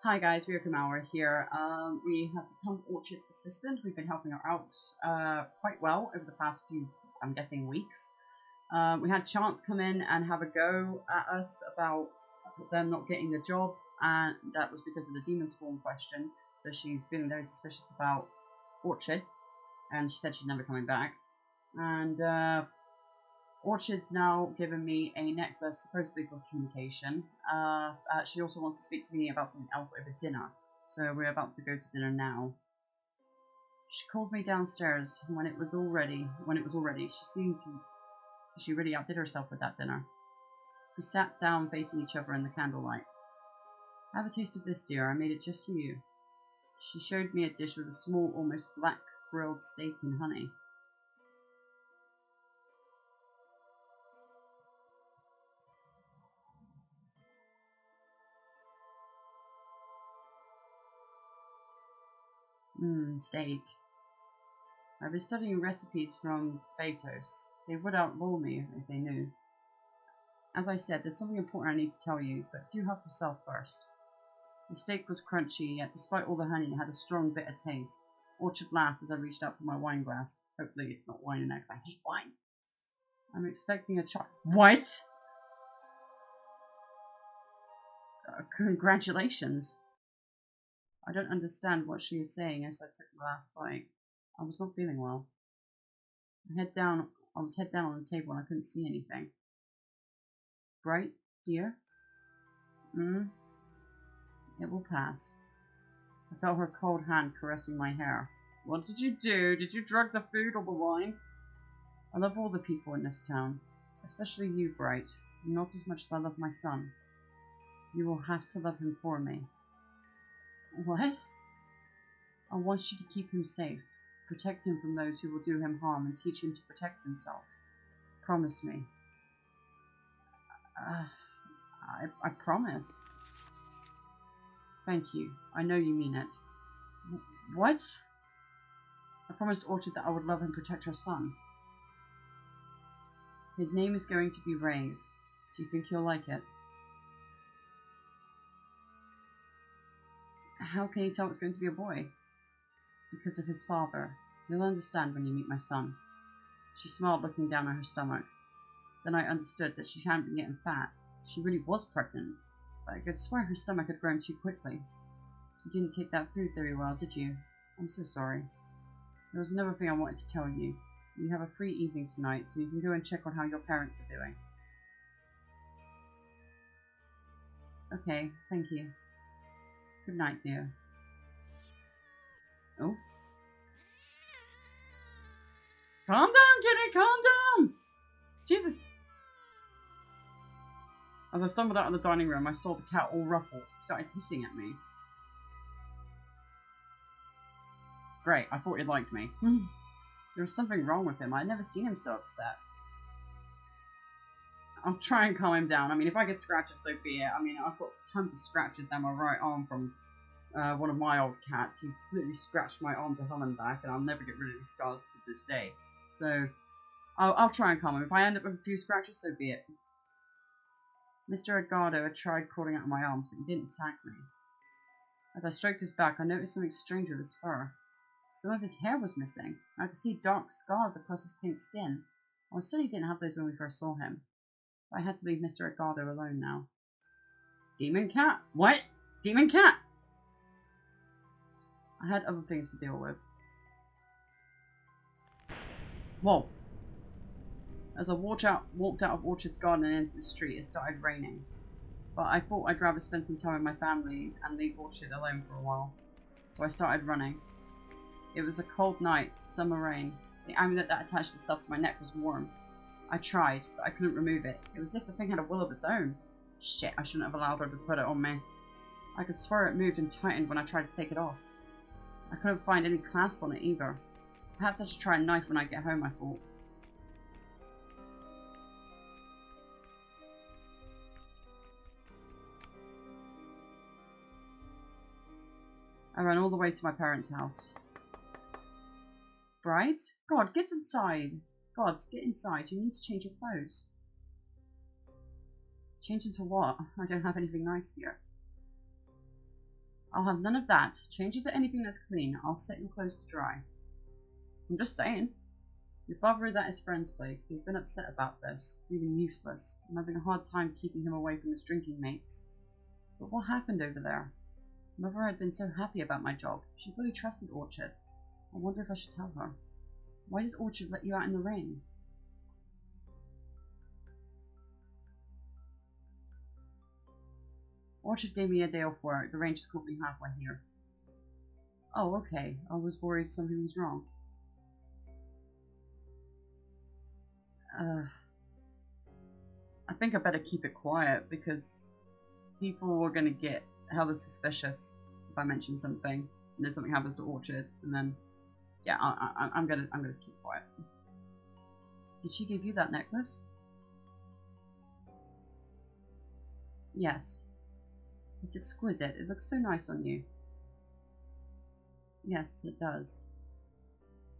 Hi guys, Ryoko here. We have become Orchard's assistant. We've been helping her out quite well over the past few, I'm guessing, weeks. We had Chance come in and have a go at us about them not getting the job, and that was because of the demon spawn question. So she's been very suspicious about Orchard, and she said she's never coming back. And Orchard's now given me a necklace supposedly for communication. She also wants to speak to me about something else over dinner. So we're about to go to dinner now. She called me downstairs when it was all ready. She really outdid herself with that dinner. We sat down facing each other in the candlelight. Have a taste of this, dear. I made it just for you. She showed me a dish with a small, almost black grilled steak and honey. Steak. I've been studying recipes from Betos. They would outlaw me if they knew. As I said, there's something important I need to tell you, but do help yourself first. The steak was crunchy, yet despite all the honey, it had a strong, bitter taste. Orchard laughed as I reached out for my wine glass. Hopefully it's not wine in there, because I hate wine. I'm expecting a child. What? Congratulations. I don't understand what she is saying as I took the last bite. I was not feeling well. I was head down on the table and I couldn't see anything. Bright, dear? It will pass. I felt her cold hand caressing my hair. What did you do? Did you drug the food or the wine? I love all the people in this town, especially you, Bright, not as much as I love my son. You will have to love him for me. What? I want you to keep him safe, protect him from those who will do him harm, and teach him to protect himself. Promise me. I promise. Thank you. I know you mean it. What? I promised Orchard that I would love and protect her son. His name is going to be Rays. Do you think you'll like it? How can you tell it's going to be a boy? Because of his father. You'll understand when you meet my son. She smiled, looking down at her stomach. Then I understood that she hadn't been getting fat. She really was pregnant. But I could swear her stomach had grown too quickly. You didn't take that food very well, did you? I'm so sorry. There was another thing I wanted to tell you. You have a free evening tonight, so you can go and check on how your parents are doing. Okay, thank you. Good night, dear. Oh. Calm down, Jenny, calm down! Jesus! As I stumbled out of the dining room, I saw the cat all ruffled. He started hissing at me. Great, I thought he liked me. There was something wrong with him. I'd never seen him so upset. I'll try and calm him down. I mean, if I get scratches, so be it. I mean, I've got tons of scratches down my right arm from one of my old cats. He literally scratched my arm to hell and back, and I'll never get rid of these scars to this day. So, I'll try and calm him. If I end up with a few scratches, so be it. Mr. Edgardo had tried crawling out of my arms, but he didn't attack me. As I stroked his back, I noticed something strange with his fur. Some of his hair was missing. I could see dark scars across his pink skin. I certainly didn't have those when we first saw him. But I had to leave Mr. Edgardo alone now. Demon cat? What? Demon cat? I had other things to deal with. Whoa. As I walked out of Orchard's garden and into the street, it started raining. But I thought I'd rather spend some time with my family and leave Orchard alone for a while. So I started running. It was a cold night, summer rain. The amulet that attached itself to my neck was warm. I tried, but I couldn't remove it. It was as if the thing had a will of its own. Shit, I shouldn't have allowed her to put it on me. I could swear it moved and tightened when I tried to take it off. I couldn't find any clasp on it either. Perhaps I should try a knife when I get home, I thought. I ran all the way to my parents' house. Bright? God, get inside. God, get inside. You need to change your clothes. Change into what? I don't have anything nice here. I'll have none of that. Change it to anything that's clean. I'll set your clothes to dry. I'm just saying. Your father is at his friend's place. He's been upset about this, feeling useless. I'm having a hard time keeping him away from his drinking mates. But what happened over there? Mother had been so happy about my job. She fully trusted Orchard. I wonder if I should tell her. Why did Orchard let you out in the rain? Orchard gave me a day off work. The rain just caught me halfway here. Oh, okay. I was worried something was wrong. I think I better keep it quiet because people are gonna get hella suspicious if I mention something and then something happens to Orchard, and then yeah, I'm gonna keep quiet. Did she give you that necklace? Yes. It's exquisite. It looks so nice on you. Yes, it does.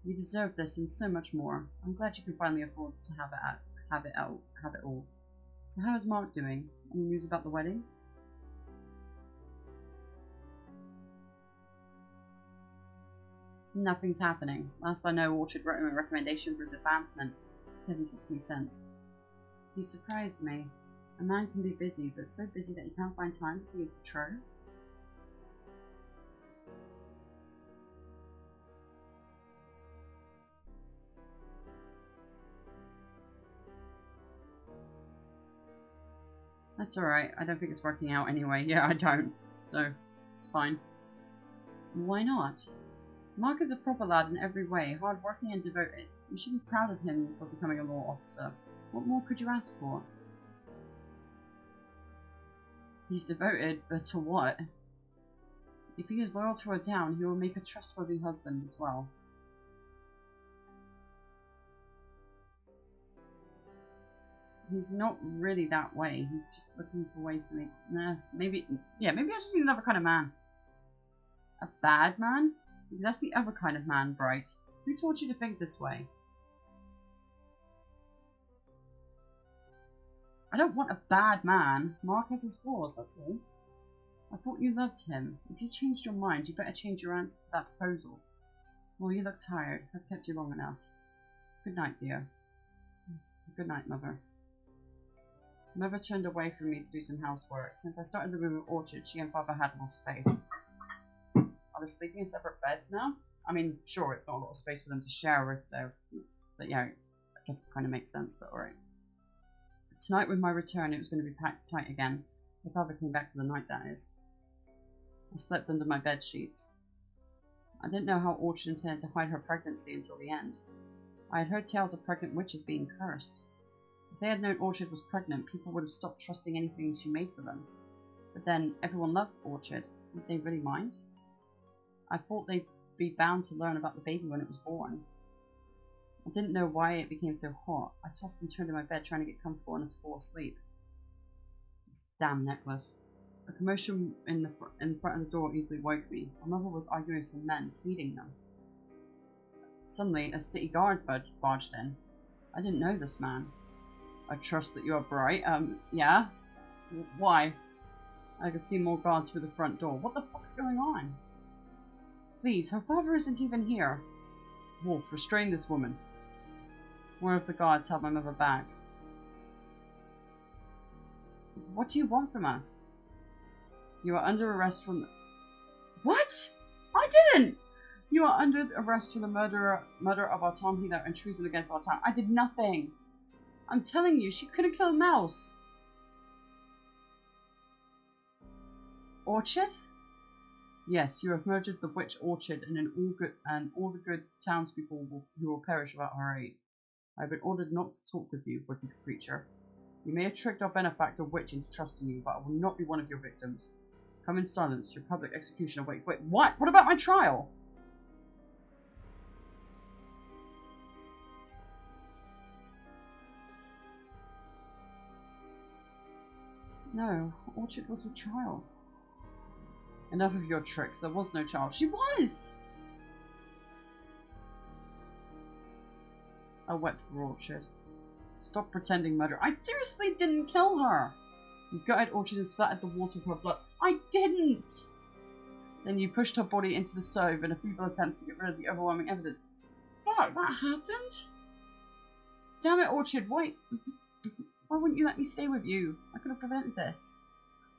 You deserve this and so much more. I'm glad you can finally afford to have it all. So how is Mark doing? Any news about the wedding? Nothing's happening. Last I know, Orchard wrote him a recommendation for his advancement. He hasn't talked to me since. He surprised me. A man can be busy, but so busy that he can't find time to see his betrothed. That's alright. I don't think it's working out anyway. Yeah, I don't. So, it's fine. Why not? Mark is a proper lad in every way, hard-working and devoted. You should be proud of him for becoming a law officer. What more could you ask for? He's devoted, but to what? If he is loyal to her town, he will make a trustworthy husband as well. He's not really that way. He's just looking for ways to make... Nah, maybe... Yeah, maybe I just need another kind of man. A bad man? Because that's the other kind of man, Bright. Who taught you to think this way? I don't want a bad man. Mark has his flaws, that's all. I thought you loved him. If you changed your mind, you better change your answer to that proposal. Well, you look tired. I've kept you long enough. Good night, dear. Good night, Mother. Mother turned away from me to do some housework. Since I started the room with Orchard, she and Father had more space. Are they sleeping in separate beds now? I mean, sure, it's not a lot of space for them to share if they're... But yeah, I guess it kind of makes sense, but alright. Tonight with my return, it was going to be packed tight again. My father came back for the night, that is. I slept under my bed sheets. I didn't know how Orchard intended to hide her pregnancy until the end. I had heard tales of pregnant witches being cursed. If they had known Orchard was pregnant, people would have stopped trusting anything she made for them. But then, everyone loved Orchard. Would they really mind? I thought they'd be bound to learn about the baby when it was born. I didn't know why it became so hot. I tossed and turned in my bed trying to get comfortable enough to fall asleep. This damn necklace. A commotion in front of the door easily woke me. My mother was arguing with some men, pleading them. Suddenly, a city guard barged in. I didn't know this man. I trust that you are Bright. Yeah? Why? I could see more guards through the front door. What the fuck's going on? Please, her father isn't even here. Wolf, restrain this woman. One of the guards held my mother back. What do you want from us? You are under arrest from... What? I didn't! You are under arrest for the murder of our town healer and treason against our town. I did nothing. I'm telling you, she couldn't kill a mouse. Orchard? Yes, you have murdered the witch Orchard, and all the good townspeople who will perish without her aid. I have been ordered not to talk with you, wicked creature. You may have tricked our benefactor witch into trusting you, but I will not be one of your victims. Come in silence. Your public execution awaits. Wait, what? What about my trial? No, Orchard was a child. Enough of your tricks. There was no child. She was! I wept for Orchard. Stop pretending murder. I seriously didn't kill her! You gutted Orchard and splattered the walls with her blood. I didn't! Then you pushed her body into the stove in a feeble attempt to get rid of the overwhelming evidence. Fuck, that happened? Damn it, Orchard, why wouldn't you let me stay with you? I could have prevented this.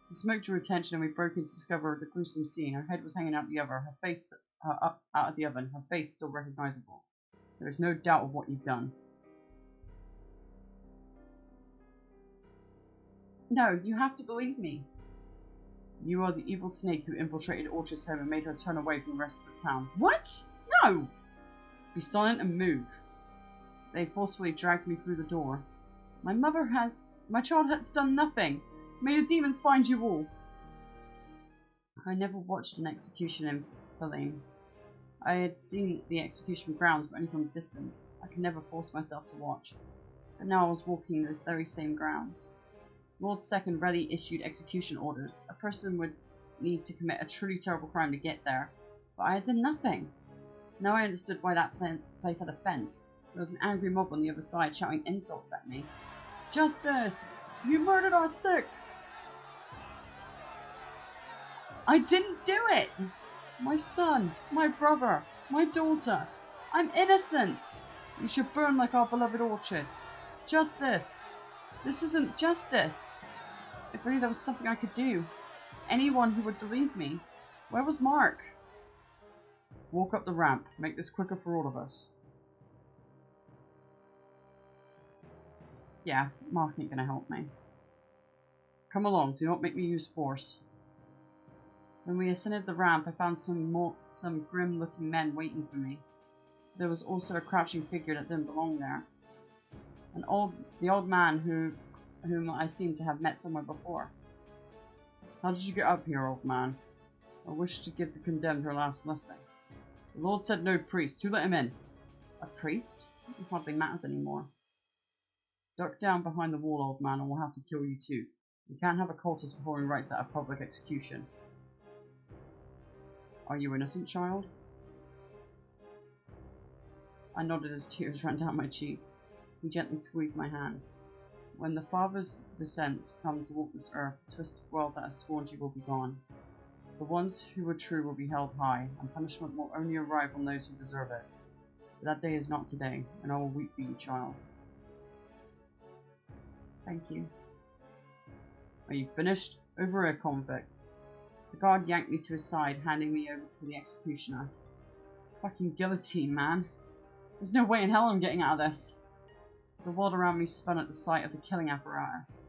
The smoke drew attention and we broke in to discover the gruesome scene. Her head was hanging out the oven, her face up out of the oven, her face still recognizable. There is no doubt of what you've done. No, you have to believe me. You are the evil snake who infiltrated Orchard's home and made her turn away from the rest of the town. What? No! Be silent and move. They forcefully dragged me through the door. My child has done nothing. May the demons find you all. I never watched an execution in Berlin. I had seen the execution grounds, but only from a distance. I could never force myself to watch. But now I was walking those very same grounds. Lord Second readily issued execution orders. A person would need to commit a truly terrible crime to get there. But I had done nothing. Now I understood why that place had a fence. There was an angry mob on the other side shouting insults at me. Justice! You murdered our sick! I didn't do it! My son, my brother, my daughter. I'm innocent! You should burn like our beloved Orchard. Justice! This isn't justice! If only there was something I could do. Anyone who would believe me. Where was Mark? Walk up the ramp. Make this quicker for all of us. Yeah, Mark ain't gonna help me. Come along, do not make me use force. When we ascended the ramp, I found some grim-looking men waiting for me. There was also a crouching figure that didn't belong there. The old man whom I seemed to have met somewhere before. How did you get up here, old man? I wish to give the condemned her last blessing. The Lord said no priest. Who let him in? A priest? It hardly matters anymore. Duck down behind the wall, old man, and we'll have to kill you too. We can't have a cultist performing rites at a public execution. Are you innocent, child? I nodded as tears ran down my cheek. He gently squeezed my hand. When the Father's descents come to walk this earth, the twisted world that has scorned you will be gone. The ones who were true will be held high, and punishment will only arrive on those who deserve it. But that day is not today, and I will weep for you, child. Thank you. Are you finished? Over here, convict. The guard yanked me to his side, handing me over to the executioner. Fucking guillotine, man. There's no way in hell I'm getting out of this. The world around me spun at the sight of the killing apparatus.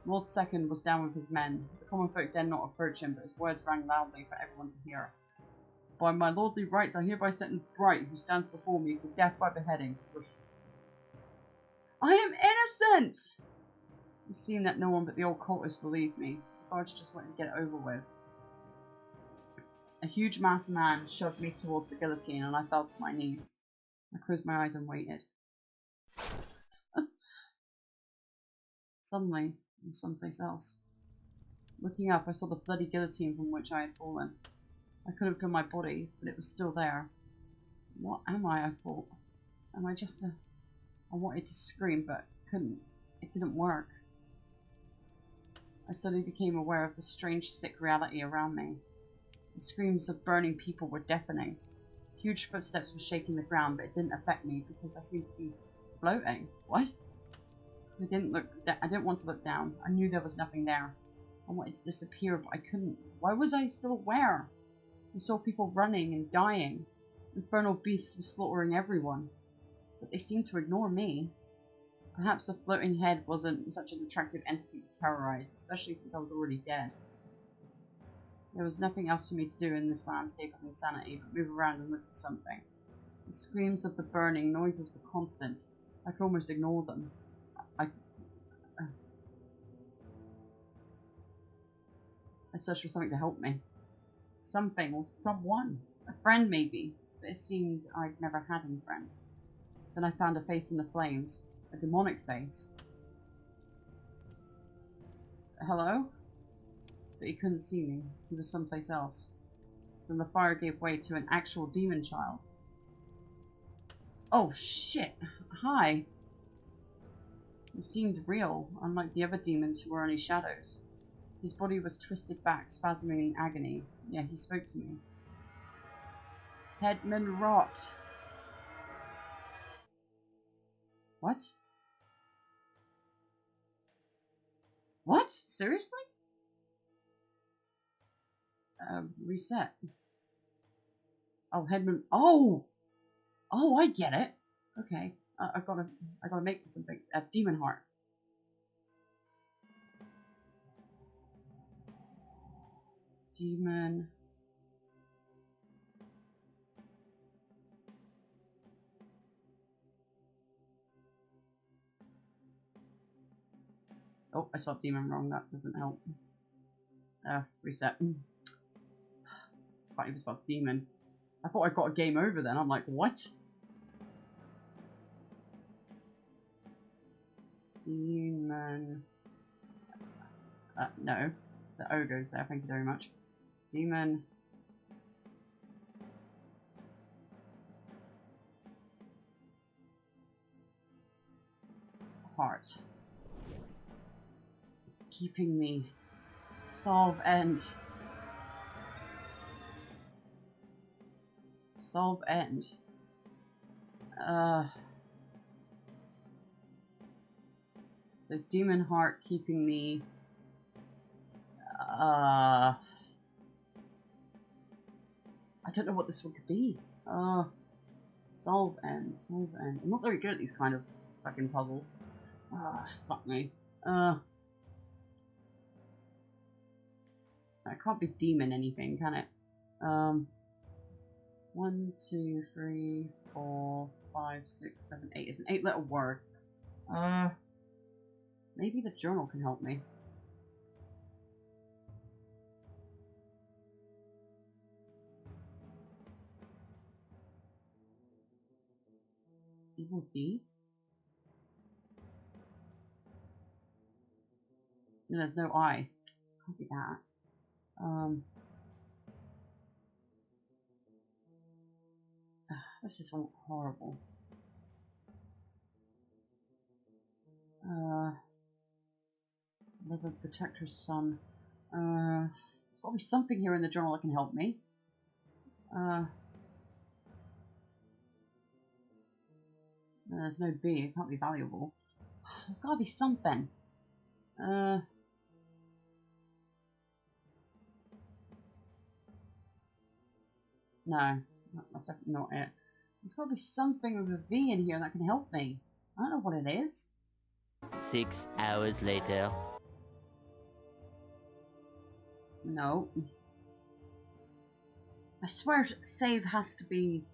Lord Second was down with his men. The common folk dared not approach him, but his words rang loudly for everyone to hear. By my lordly rights, I hereby sentence Bright, who stands before me, to death by beheading. I am innocent! It seemed that no one but the old cultist believed me. The guards just wanted to get it over with. A huge masked man shoved me towards the guillotine, and I fell to my knees. I closed my eyes and waited. Suddenly, I was someplace else. Looking up, I saw the bloody guillotine from which I had fallen. I could have done my body, but it was still there. What am I thought. Am I just a... I wanted to scream, but couldn't. It didn't work. I suddenly became aware of the strange, sick reality around me. The screams of burning people were deafening. Huge footsteps were shaking the ground, but it didn't affect me because I seemed to be floating. What? I didn't want to look down. I knew there was nothing there. I wanted to disappear, but I couldn't. Why was I still aware? I saw people running and dying. Infernal beasts were slaughtering everyone. But they seemed to ignore me. Perhaps a floating head wasn't such an attractive entity to terrorize, especially since I was already dead. There was nothing else for me to do in this landscape of insanity but move around and look for something. The screams of the burning noises were constant. I could almost ignore them. I searched for something to help me. Something or someone. A friend maybe, but it seemed I'd never had any friends. Then I found a face in the flames. A demonic face. Hello? But he couldn't see me. He was someplace else. Then the fire gave way to an actual demon child. Oh shit! Hi! It seemed real, unlike the other demons who were only shadows. His body was twisted back, spasming in agony. Yeah, he spoke to me. Headman rot. What? What? Seriously? Reset. Oh, Headman. Oh! Oh, I get it. Okay. I gotta make this a big Demonheart. Demon. Oh, I spelled demon wrong. That doesn't help. Reset. Thought even spelled demon. I thought I got a game over then. I'm like, what? Demon. No. The O goes there. Thank you very much. Demon. Heart. Keeping me. Solve end. Solve end. So Demonheart keeping me. I don't know what this one could be. Solve end. Solve end. I'm not very good at these kind of fucking puzzles. Fuck me. It can't be demon anything, can it? 1, 2, 3, 4, 5, 6, 7, 8. It's an 8-letter word. Maybe the journal can help me. Evil D? No, there's no I. Can't be that. This is all horrible. Another protector's son. There's gotta be something here in the journal that can help me. There's no B. It can't be valuable. There's gotta be something. No, that's definitely not it. There's gotta be something with a V in here that can help me. I don't know what it is. 6 hours later. No. I swear save has to be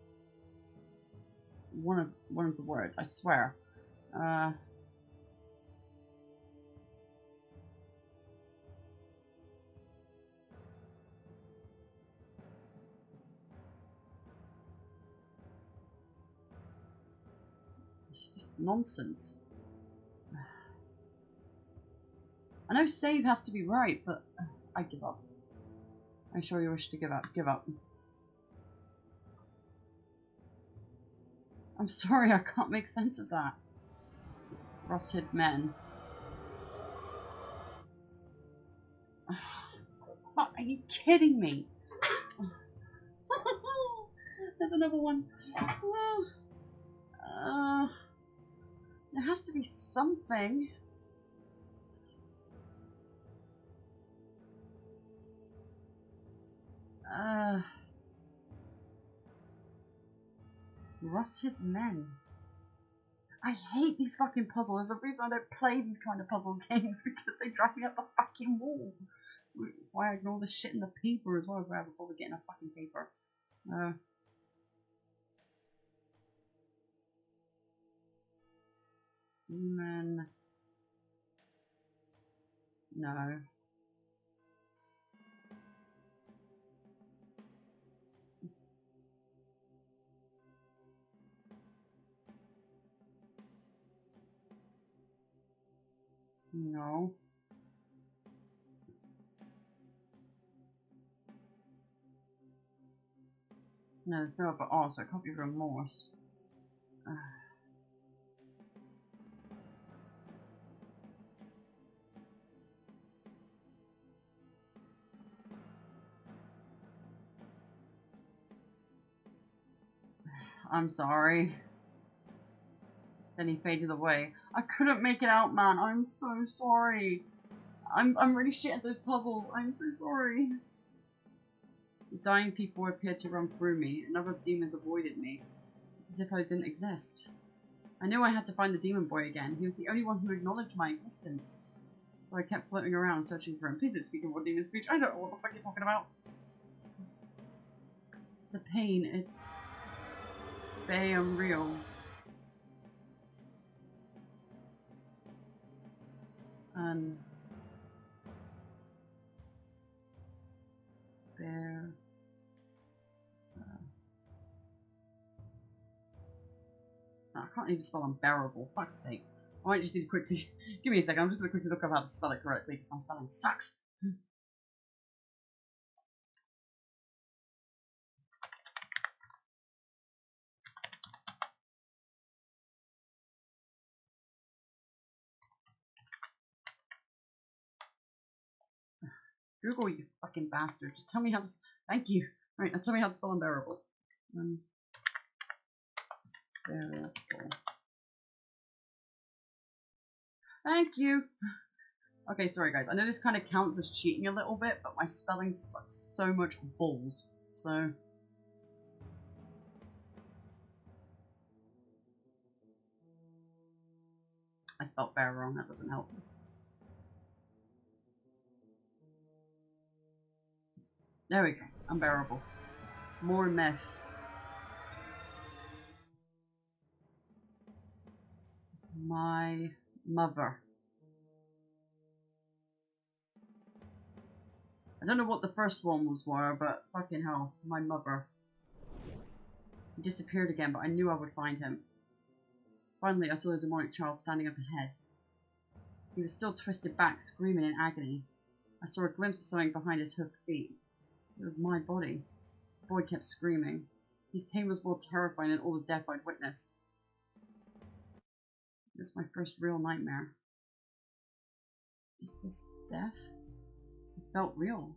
one of the words. I swear. It's just nonsense. I know save has to be right, but I give up. I sure you wish to give up. Give up. I'm sorry, I can't make sense of that. Rotted men. Are you kidding me? There's another one. There has to be something. Rotted men. I hate these fucking puzzles. There's a reason I don't play these kind of puzzle games, because they drive me up the fucking wall. Why I ignore the shit in the paper as well as I ever bother getting a fucking paper. Human. No. No. No, there's no other R, so it can't be remorse. I'm sorry. Then he faded away. I couldn't make it out, man. I'm so sorry. I'm really shit at those puzzles. I'm so sorry. The dying people appeared to run through me, and other demons avoided me. It's as if I didn't exist. I knew I had to find the demon boy again. He was the only one who acknowledged my existence. So I kept floating around searching for him. Please don't speak in what demon speech. I don't know what the fuck you're talking about. The pain, it's very unreal. And there. I can't even spell unbearable. Fuck's sake. I might just need to quickly. Give me a second. I'm just going to quickly look up how to spell it correctly because my spelling sucks. Google, you fucking bastard. Just tell me how to. Thank you. Right, now tell me how to spell unbearable. Unbearable. Thank you. Okay, sorry guys. I know this kind of counts as cheating a little bit, but my spelling sucks so much balls. So. I spelled bear wrong. That doesn't help. There we go. Unbearable. More meth. My mother. I don't know what the first one were, but fucking hell, my mother. He disappeared again, but I knew I would find him. Finally, I saw the demonic child standing up ahead. He was still twisted back, screaming in agony. I saw a glimpse of something behind his hooked feet. It was my body. The boy kept screaming. His pain was more terrifying than all the death I'd witnessed. It was my first real nightmare. Is this death? It felt real.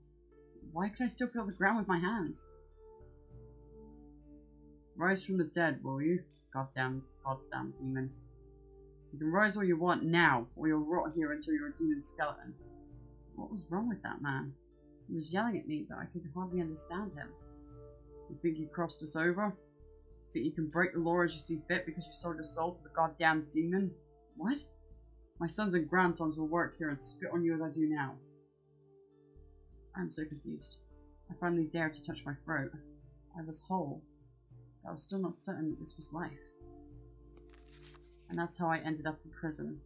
Why could I still feel the ground with my hands? Rise from the dead, will you? Goddamn demon. You can rise all you want now, or you'll rot here until you're a demon skeleton. What was wrong with that man? He was yelling at me, but I could hardly understand him. You think you crossed us over? Think you can break the law as you see fit because you sold your soul to the goddamn demon? What? My sons and grandsons will work here and spit on you as I do now. I'm so confused. I finally dared to touch my throat. I was whole, but I was still not certain that this was life. And that's how I ended up in prison.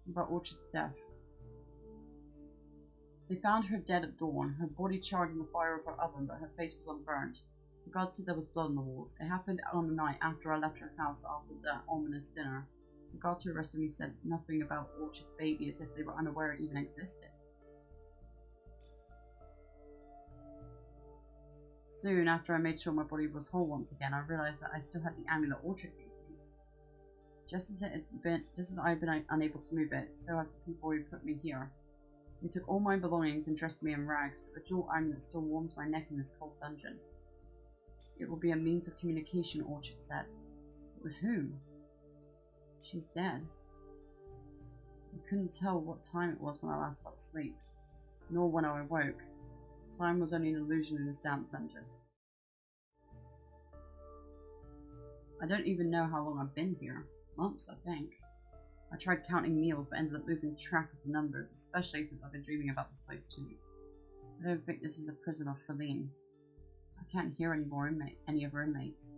About Orchard's death. They found her dead at dawn, her body charred in the fire of her oven, but her face was unburnt. The gods said there was blood on the walls. It happened on the night after I left her house after the ominous dinner. The gods who arrested me said nothing about Orchard's baby, as if they were unaware it even existed. Soon after I made sure my body was whole once again, I realized that I still had the amulet Orchard gave me. Just as I had been unable to move it, so have the people who put me here. They took all my belongings and dressed me in rags, but the jewel amulet still warms my neck in this cold dungeon. It will be a means of communication, Orchard said. But with whom? She's dead. I couldn't tell what time it was when I last fell asleep, nor when I awoke. Time was only an illusion in this damp dungeon. I don't even know how long I've been here. Months, I think. I tried counting meals, but ended up losing track of the numbers, especially since I've been dreaming about this place too. I don't think this is a prison of Feline. I can't hear any of her inmates.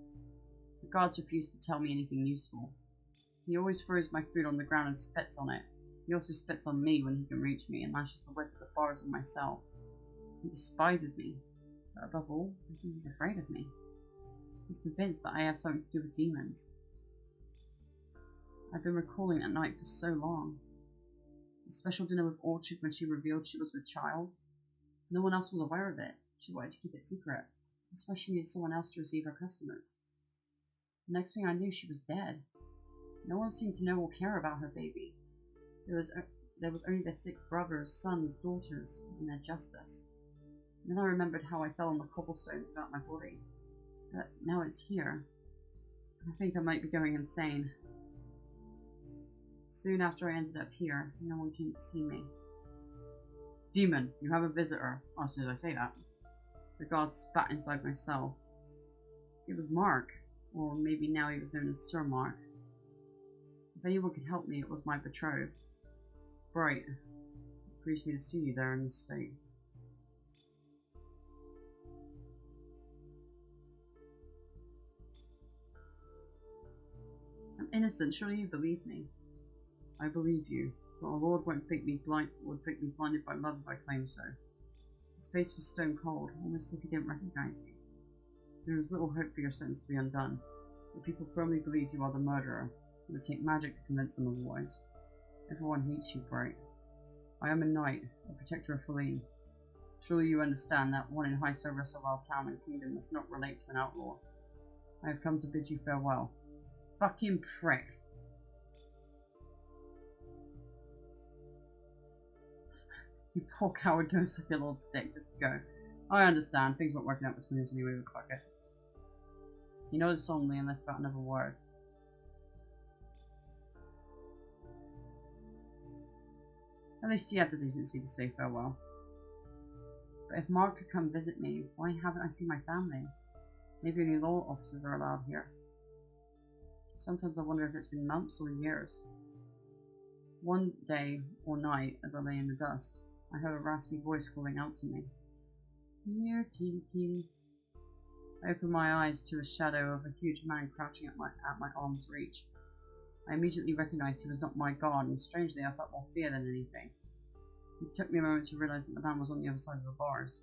The guards refuse to tell me anything useful. He always throws my food on the ground and spits on it. He also spits on me when he can reach me, and lashes the width of the bars of my cell. He despises me, but above all, I think he's afraid of me. He's convinced that I have something to do with demons. I've been recalling that night for so long. The special dinner with Orchard when she revealed she was with child. No one else was aware of it. She wanted to keep it secret. That's why she needed someone else to receive her customers. The next thing I knew, she was dead. No one seemed to know or care about her baby. There was only their sick brothers, sons, daughters, and their justice. And then I remembered how I fell on the cobblestones without my body. But now it's here. I think I might be going insane. Soon after I ended up here, no one came to see me. Demon, you have a visitor. Oh, as soon as I say that, the guard spat inside my cell. It was Mark, or maybe now he was known as Sir Mark. If anyone could help me, it was my betrothed. Bright. It grieves me to see you there in this state. I'm innocent, surely you believe me. I believe you, but our Lord would think me blinded by love if I claimed so. His face was stone cold, almost as if he didn't recognize me. There is little hope for your sentence to be undone, but people firmly believe you are the murderer. It would take magic to convince them otherwise. Everyone hates you, Bright. I am a knight, a protector of Feline. Surely you understand that one in high service of our town and kingdom must not relate to an outlaw. I have come to bid you farewell. Fucking prick. You poor coward, go suck your lord's dick, just go. I understand, things weren't working out between us anyway, but fuck it. He nodded solemnly and left without another word. At least he had the decency to say farewell. But if Mark could come visit me, why haven't I seen my family? Maybe only law officers are allowed here. Sometimes I wonder if it's been months or years. One day or night, as I lay in the dust, I heard a raspy voice calling out to me. Here, Kiki. I opened my eyes to a shadow of a huge man crouching at my arm's reach. I immediately recognized he was not my guard, and strangely I felt more fear than anything. It took me a moment to realize that the man was on the other side of the bars.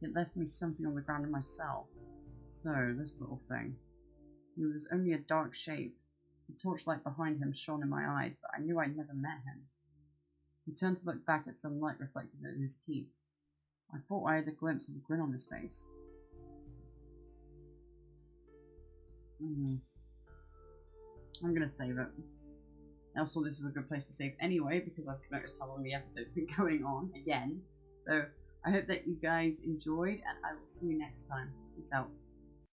It left me something on the ground in my cell. So, this little thing. He was only a dark shape. The torchlight behind him shone in my eyes, but I knew I'd never met him. He turned to look back at some light reflected in his teeth. I thought I had a glimpse of a grin on his face. I'm gonna save it. Also, this is a good place to save anyway, because I've noticed how long the episode's been going on again. So, I hope that you guys enjoyed, and I will see you next time. Peace out.